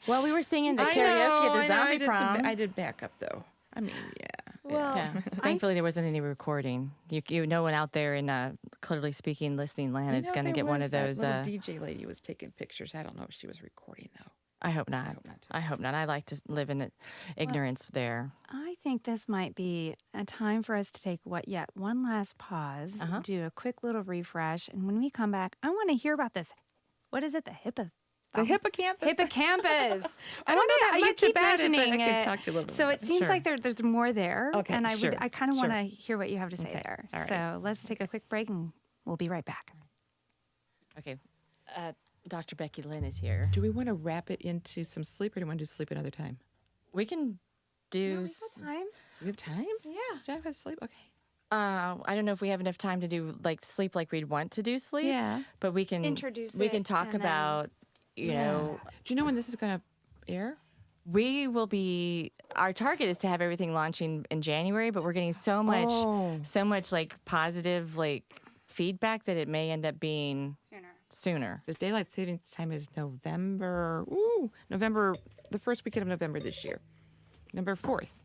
Well, we were singing the karaoke at the zombie prom. I did backup though. I mean, yeah. Well, Yeah. Thankfully, there wasn't any recording. No one out there in clearly speaking, listening land is going to get one of those. That little DJ lady was taking pictures. I don't know if she was recording though. I hope not. I hope not. I like to live in ignorance there. I think this might be a time for us to take one last pause, do a quick little refresh, and when we come back, I want to hear about this. What is it? The hippocampus. Hippocampus. I don't know that you much keep about it, but I mentioning can talk to you a little bit So about it it. seems Sure. like there's more there, Okay, and sure, I kind of sure. want to hear what you have to say Okay, there. all right. So let's take a quick break, and we'll be right back. Okay. Dr. Becky Lynn is here. Do we want to wrap it into some sleep, or do we want to do sleep another time? We can do. Time? We have time? Yeah. Jeff has sleep? Okay. I don't know if we have enough time to do like sleep like we'd want to do sleep. Yeah. But we can Introduce We it can talk and then- about you know. Do you know when this is going to air? We will be. Our target is to have everything launching in January, but we're getting so much like positive like feedback that it may end up being sooner. Because daylight savings time is November, the first weekend of November this year. November 4th.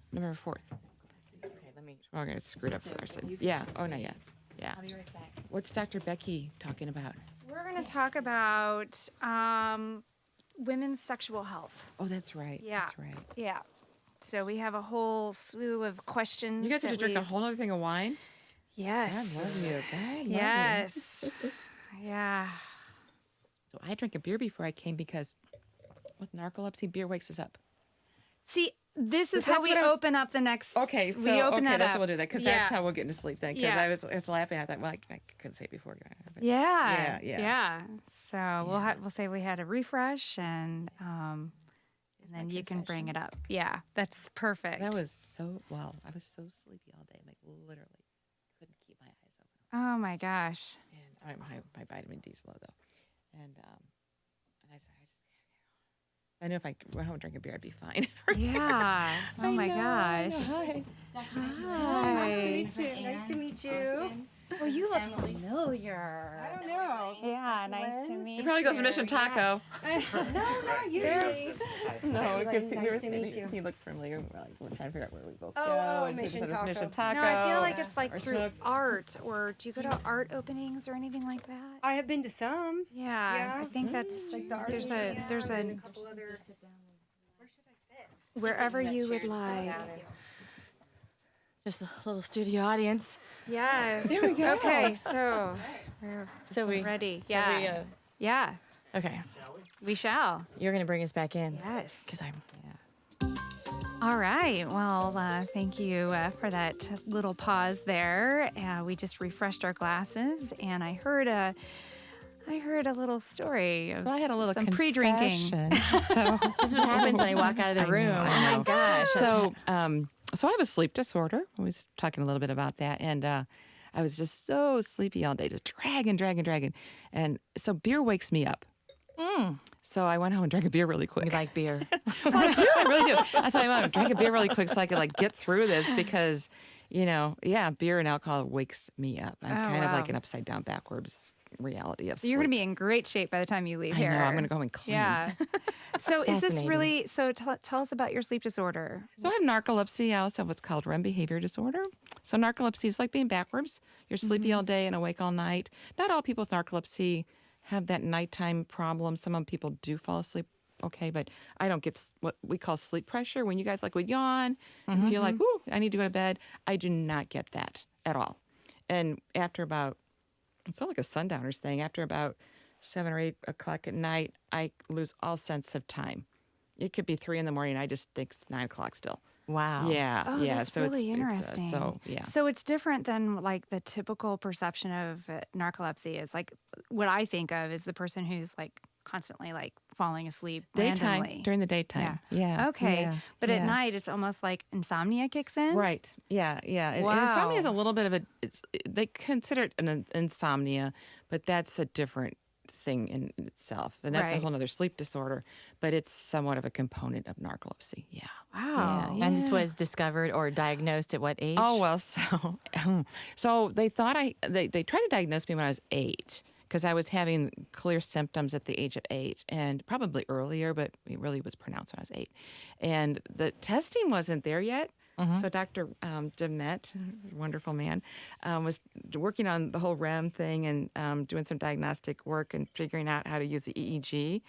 Okay, let me. We're going to screw it up for our sleep. Yeah. Oh, not yet. Yeah. I'll be right back. What's Dr. Becky talking about? We're going to talk about women's sexual health. Oh, that's right. Yeah. That's right. Yeah. So we have a whole slew of questions. You guys have to that drink a we've- whole other thing of wine? Yes. God love you. God love Yes. Yeah. you. So I drank a beer before I came because with narcolepsy, beer wakes us up. See, this is But how that's we what I was- open up the next. Okay, so we open that that's up. how we'll do that because Yeah. that's how we'll get into sleep then. Because Yeah. I was laughing. I thought, well, I couldn't say it before. But Yeah. Yeah. So we'll say we had a refresh and then you can bring it up. Yeah, that's perfect. That was so I was so sleepy all day. Like literally couldn't keep my eyes open. Oh my gosh. And my vitamin D's low though, and I said I knew if I went home and drank a beer, I'd be fine. Yeah. Oh my gosh. Hi. Hi. Nice to meet you. Oh, you look familiar. I don't know. Yeah, nice to meet He probably goes to Mission Taco. No, not usually. No, because Nice to meet you. he looked familiar. We're trying to figure out where we both Oh, go. and Mission she said it's Taco. Mission Taco. No, I feel like it's like Or through Schnucks. art, or do you go to art openings or anything like that? I have been to some. Yeah, Yeah. I think that's Like the art there's museum a and a couple other. Where should I sit? wherever you would like. Just a little studio audience. Yes. There we go. Okay, so we're So we ready. are Yeah. we, Yeah. Okay, We shall. you're gonna bring us back in. Yes. Because I'm. All right. Well, thank you for that little pause there. We just refreshed our glasses, and I heard a little story of So I had a little some pre-drinking. confession. So This is what happens when I walk out of the room. I Oh my gosh. So I have a sleep disorder. I was talking a little bit about that, and I was just so sleepy all day, just dragging, and so beer wakes me up. So I went home and drank a beer really quick. You like beer? Well, I do. I really do. I thought I want to drink a beer really quick so I could like get through this because, beer and alcohol wakes me up. I'm kind of like an upside down backwards reality of So you're going to be in great shape by the time you leave I here. know. I'm going to go and clean. Yeah. So is this Fascinating. really? So tell us about your sleep disorder. So I have narcolepsy. I also have what's called REM behavior disorder. So narcolepsy is like being backwards. You're sleepy all day and awake all night. Not all people with narcolepsy have that nighttime problem. Some people do fall asleep okay, but I don't get what we call sleep pressure. When you guys like would yawn and feel like, ooh, I need to go to bed. I do not get that at all. And after about, it's not like a sundowners thing. After about 7 or 8 o'clock at night, I lose all sense of time. It could be 3 a.m. I just think it's 9 o'clock still. Wow. Yeah, Oh, yeah. that's So really it's interesting. So it's different than like the typical perception of narcolepsy is like what I think of is the person who's like constantly like falling asleep daytime randomly. during the daytime. Yeah. Okay. yeah, But at yeah. night it's almost like insomnia kicks in. Right. Yeah. Yeah. And Wow. insomnia is a little bit of they consider it an insomnia, but that's a different thing in itself, and that's a Right. whole other sleep disorder. But it's somewhat of a component of narcolepsy. Yeah. Wow. Yeah, And this was discovered or diagnosed at what age? Oh well, so they thought they tried to diagnose me when I was 8 because I was having clear symptoms at the age of 8 and probably earlier, but it really was pronounced when I was 8, and the testing wasn't there yet. So Dr. Demet, wonderful man, was working on the whole REM thing and doing some diagnostic work and figuring out how to use the EEG,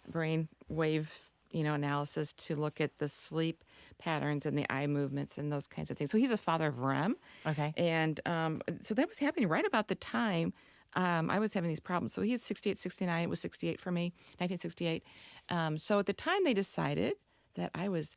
brain wave, analysis to look at the sleep patterns and the eye movements and those kinds of things. So he's a father of REM. Okay. And so that was happening right about the time I was having these problems. So he was 68, 69. It was 68 for me, 1968. So at the time they decided that I was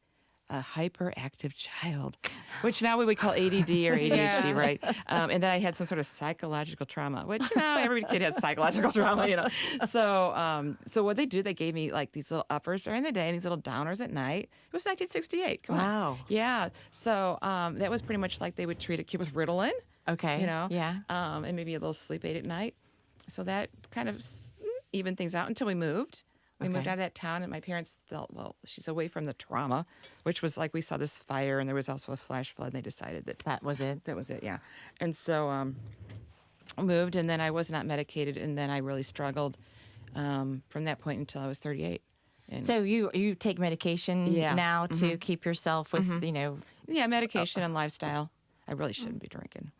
a hyperactive child, which now we would call ADD or ADHD, right? And then I had some sort of psychological trauma, which, every kid has psychological trauma. So what they do, they gave me like these little uppers during the day and these little downers at night. It was 1968. Come on. Wow. Yeah. So that was pretty much like they would treat a kid with Ritalin. Okay. Yeah. And maybe a little sleep aid at night. So that kind of evened things out until we moved. We moved out of that town, and my parents felt, well, she's away from the trauma, which was like we saw this fire, and there was also a flash flood, and they decided That was it. that was it, yeah. And so I moved, and then I was not medicated, and then I really struggled from that point until I was 38. And So you take medication Yeah. now to keep yourself with, yeah, medication and lifestyle. I really shouldn't be drinking.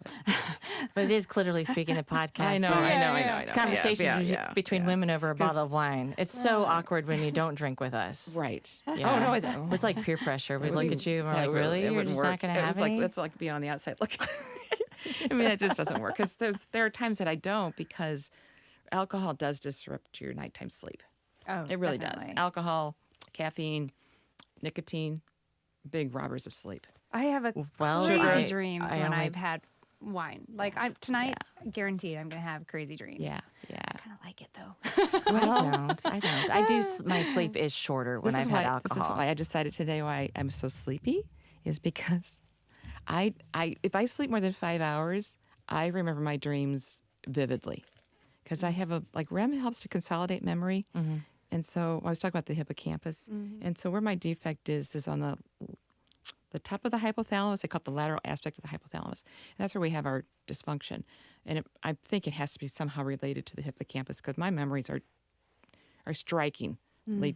but it is clearly speaking a podcast. I know, where I know. It's conversations between women over a bottle of wine. It's so awkward when you don't drink with us. Right. Yeah. Oh, no, I don't. It's like peer pressure. We look at you and we're like, really? You're just not going to have It's any? like, that's like being on the outside looking. I mean, that just doesn't work. Because there are times that I don't, because alcohol does disrupt your nighttime sleep. Oh, It really definitely. does. Alcohol, caffeine, nicotine, big robbers of sleep. I have a Well, crazy I- dreams I when only- I've had wine. Like tonight, guaranteed, I'm gonna have crazy dreams. Yeah. I kind of like it though. I don't. I do. My sleep is shorter when This I've is had why, alcohol. This is why I decided today why I'm so sleepy is because if I sleep more than 5 hours, I remember my dreams vividly, because I have REM helps to consolidate memory. And so I was talking about the hippocampus. And so where my defect is on the top of the hypothalamus. They call it the lateral aspect of the hypothalamus. And that's where we have our dysfunction. And I think it has to be somehow related to the hippocampus, because my memories are strikingly,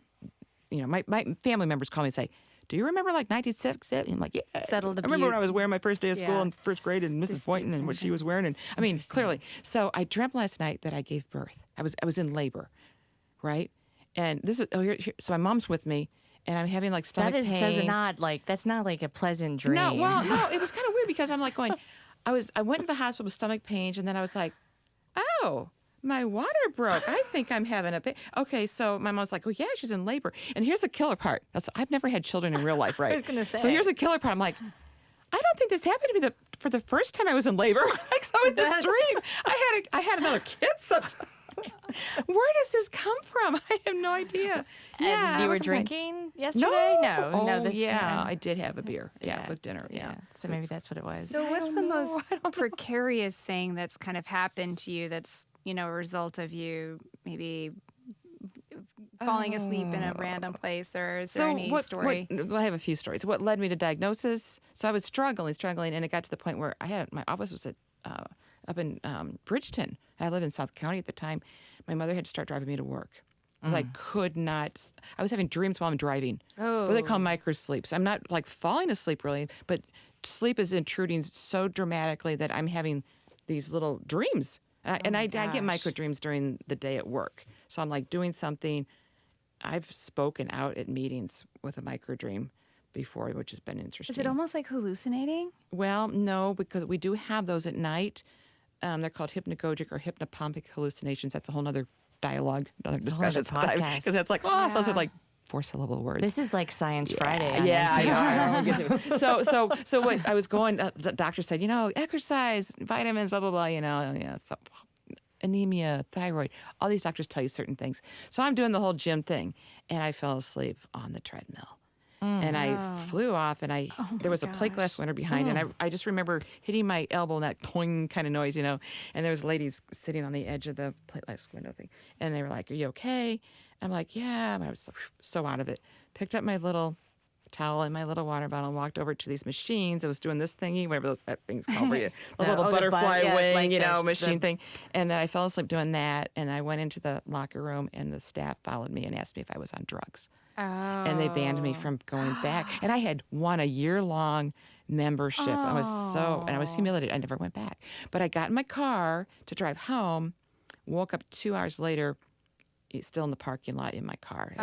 my family members call me and say, do you remember like 1960? I'm like, yeah. Settled I remember when I abuse. was wearing my first day of school Yeah. in first grade and Mrs. Boynton and what she was wearing. And I mean, clearly. So I dreamt last night that I gave birth. I was in labor, right? And this is, so my mom's with me, and I'm having like stomach that is pains. so not like that's not like a pleasant dream. No, well, no, it was kind of weird because I'm like going, I went to the hospital with stomach pains, and then I was like, oh, my water broke. I think I'm having a baby. Okay, so my mom's like, oh yeah, she's in labor. And here's the killer part. I've never had children in real life, right? I was gonna say. So here's the killer part. I'm like, I don't think this happened to me for the first time I was in labor. Like, so in this dream, I had another kid sometime. Where does this come from? I have no idea. And you I were work in my- drinking yesterday? No, Oh, this, yeah, I did have a beer. Yeah, with dinner. Yeah. So maybe that's what it was. So what's the don't know. most precarious thing that's kind of happened to you that's, a result of you maybe falling asleep in a random place, or is there any story? Well, I have a few stories. What led me to diagnosis? So I was struggling, and it got to the point where my office was up in Bridgeton. I lived in South County at the time. My mother had to start driving me to work because I could not. I was having dreams while I'm driving. What they call microsleeps. I'm not like falling asleep really, but sleep is intruding so dramatically that I'm having these little dreams. And I get micro dreams during the day at work. So I'm like doing something. I've spoken out at meetings with a micro dream before, which has been interesting. Is it almost like hallucinating? Well, no, because we do have those at night. They're called hypnagogic or hypnopompic hallucinations. That's a whole other dialogue, another discussion podcast. because that's like, those are like 4-syllable words. This is like Science Friday. on Yeah, NPR. I know. So what I was going, the doctor said, exercise, vitamins, blah, blah, blah, anemia, thyroid. All these doctors tell you certain things. So I'm doing the whole gym thing, and I fell asleep on the treadmill. And I flew off, and there was a plate glass window behind, and I just remember hitting my elbow and that cling kind of noise, and there was ladies sitting on the edge of the plate glass window thing, and they were like, "Are you okay?" I'm like, "Yeah." And I was so out of it. Picked up my little towel and my little water bottle and walked over to these machines. I was doing this thingy, whatever that thing's called, where the little the butterfly wing, like machine thing. And then I fell asleep doing that, and I went into the locker room, and the staff followed me and asked me if I was on drugs. And they banned me from going back. And I had won a year-long membership. I was humiliated. I never went back. But I got in my car to drive home, woke up 2 hours later, still in the parking lot in my car.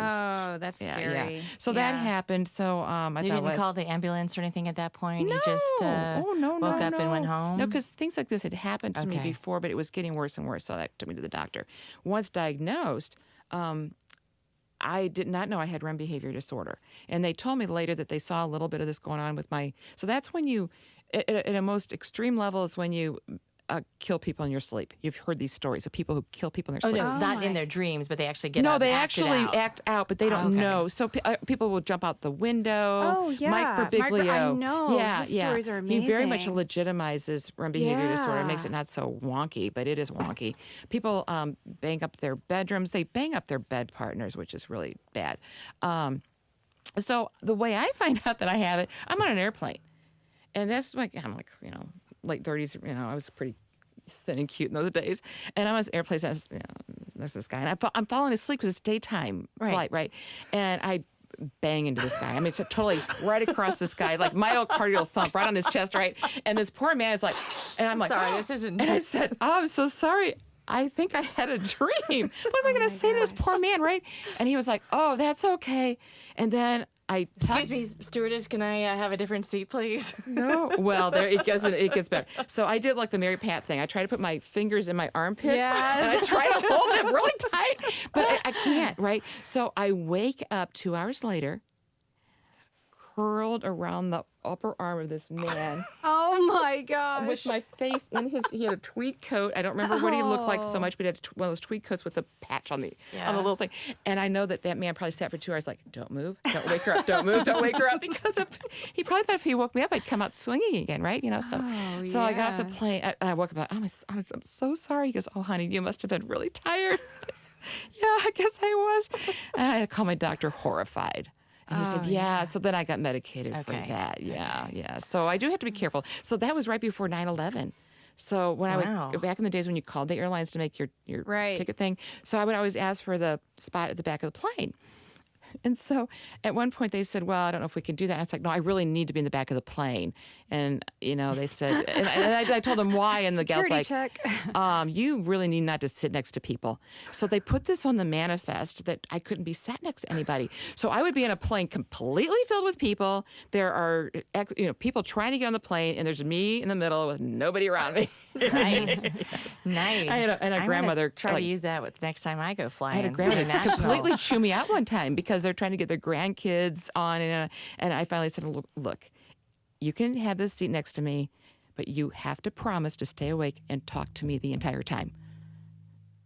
That's scary. Yeah. So that happened. So I You thought, didn't call the ambulance or anything at that point? No. You just woke up and went home? No, because things like this had happened to me Okay. before, but it was getting worse and worse. So that took me to the doctor. Once diagnosed, I did not know I had REM behavior disorder. And they told me later that they saw a little bit of this going on with my. So that's when you, at a most extreme level, is when you kill people in your sleep. You've heard these stories of people who kill people in their Oh, sleep. no, not in my. their dreams, but they actually get No, up they and act it actually out. act out, but they don't Okay. know. So people will jump out the window. Oh, yeah. Mike Birbiglio. I know. Yeah, His yeah. stories are He very much amazing. legitimizes REM behavior disorder. It makes Yeah. it not so wonky, but it is wonky. People bang up their bedrooms. They bang up their bed partners, which is really bad. So the way I find out that I have it, I'm on an airplane, and that's like I'm like late 30s. I was pretty thin and cute in those days, and I'm on this airplane. And there's this guy, and I'm falling asleep because it's daytime flight, right? And I bang into this guy. I mean, it's totally right across this guy, like myocardial thump right on his chest, right? And this poor man is like, and I'm like, Sorry, this isn't. and I said, oh, I'm so sorry. I think I had a dream. What am I going to say to this poor man, right? And he was like, oh, that's okay. And then I Excuse me, stewardess, can I have a different seat, please? No. Well, there it gets better. So I did like the Mary Pat thing. I try to put my fingers in my armpits Yes. and I try to hold them really tight, but I can't, right? So I wake up 2 hours later, curled around the upper arm of this man Oh my gosh. with my face in his. He had a tweed coat. I don't remember what he looked like so much, but he had one of those tweed coats with a patch on the little thing. And I know that man probably sat for 2 hours like, don't move, don't wake her up, don't move, don't wake her up, because he probably thought if he woke me up, I'd come out swinging again, right? So I got off the plane. I woke up like, I'm so sorry. He goes, oh honey, you must have been really tired. Yeah, I guess I was. And I called my doctor horrified. And he said, yeah. So then I got medicated for that. Yeah. So I do have to be careful. So that was right before 9/11. So when I would, back in the days when you called the airlines to make your ticket thing, so I would always ask for the spot at the back of the plane. And so at one point they said, well, I don't know if we can do that. And I was like, no, I really need to be in the back of the plane. And, they said, and I told them why. And the gal's like, check. you really need not to sit next to people. So they put this on the manifest that I couldn't be sat next to anybody. So I would be in a plane completely filled with people. There are, people trying to get on the plane, and there's me in the middle with nobody around me. Nice. Nice. I had a I'm gonna grandmother, try like- to use that next time I go flying. I had a grandmother international. completely chew me out one time because they're trying to get their grandkids on. And I finally said, look, you can have this seat next to me, but you have to promise to stay awake and talk to me the entire time.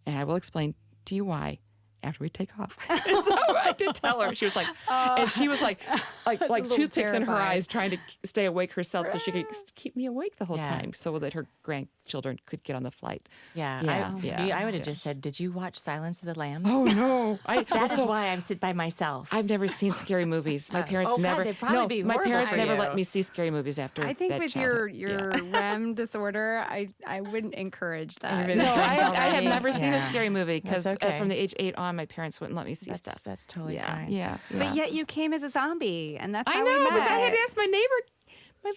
And I will explain to you why after we take off. And so I did tell her. She was like, and she was like toothpicks in her terrified. eyes, trying to stay awake herself so she could keep me awake the whole time so that her grandchildren could get on the flight. I would have just said, did you watch Silence of the Lambs? Oh, no. That's why I sit by myself. I've never seen scary movies. My parents God, never. they'd probably be my horrible parents for never you. let me see scary movies after. I think that with childhood. your REM disorder, I wouldn't encourage that. been No, dreams I have already? never seen a Yeah. scary movie because That's okay. from the age 8 on, my parents wouldn't let me see stuff. That's totally Yeah, fine. yeah. But yet you came as a zombie, and that's how I we know, met. but I had to ask my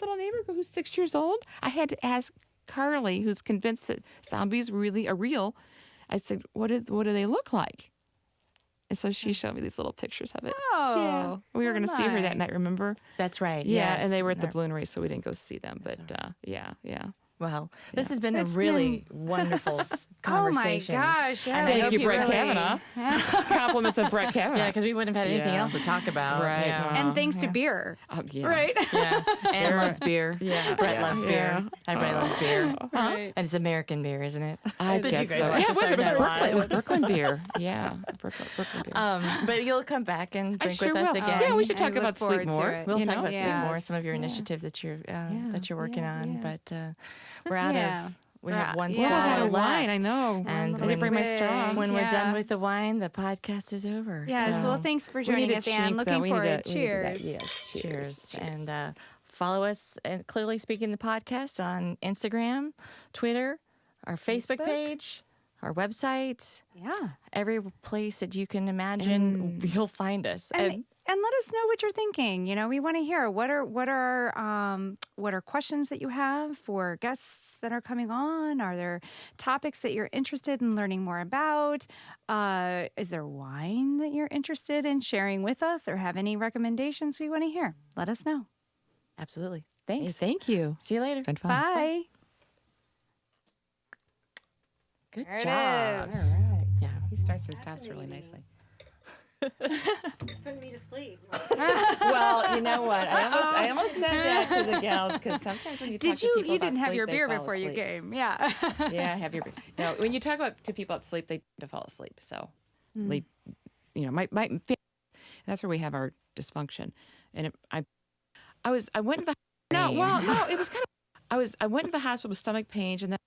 little neighbor who's 6 years old. I had to ask Carly, who's convinced that zombies really are real. I said, what do they look like? And so she showed me these little pictures of it. Oh, Yeah. We were going to see her that night, remember? That's right. Yeah, yes. and they were at the balloon race, so we didn't go see them. But yeah. Well, this has been a really wonderful conversation. Oh my gosh! Yeah, And I Thank hope you, you Brett really- Kavanaugh. Compliments of Brett Kavanaugh. Yeah, because we wouldn't have had anything Yeah. else to talk about. Right. Yeah. and thanks to beer, Oh, yeah. right? Yeah. Anne loves beer. Yeah. Brett Yeah. loves beer. Yeah. Everybody loves beer. Right. And it's American beer, isn't it? I Did you guess guys so. watch Yeah, the it was. It was Saturday Night Brooklyn. Live? It was Brooklyn beer. Yeah, Brooklyn beer. But you'll come back and I drink sure with us will. again. Yeah, we should I talk look about sleep forward to more. it. We'll you talk know? about sleep Yes. more, some of your initiatives that you're working on. yeah. But we're out Yeah. of. We We're have out. one Yeah. I was out swallow of wine. left. I know. And I didn't bring my when- straw. When we're done Yeah. with the wine, the podcast is over. Yes. So Well, thanks for We joining need a us, Anne. chink, Looking though. We need forward. to- we need to do that. Cheers. Yes. cheers. And follow us at Clearly Speaking the Podcast on Instagram, Twitter, our Facebook page, our website. Yeah. Every place that you can imagine, you'll find us. And let us know what you're thinking. We want to hear what are questions that you have for guests that are coming on. Are there topics that you're interested in learning more about? Is there wine that you're interested in sharing with us, or have any recommendations we want to hear? Let us know. Absolutely. Hey, Thanks. thank you. See you later. Been fun. Bye. Good There it job. is. All right. Yeah, he starts and stops really nicely. It's putting me to sleep. Well, you know what? I almost said that to the gals because sometimes when you talk Did to you? people You about didn't have sleep, your they beer fall before you asleep. came. Yeah. Yeah, have your beer. No, when you talk to people about sleep, they tend to fall asleep. So, sleep, that's where we have our dysfunction. And I went to the no, well, no, it was kind of I went to the hospital with stomach pains, and then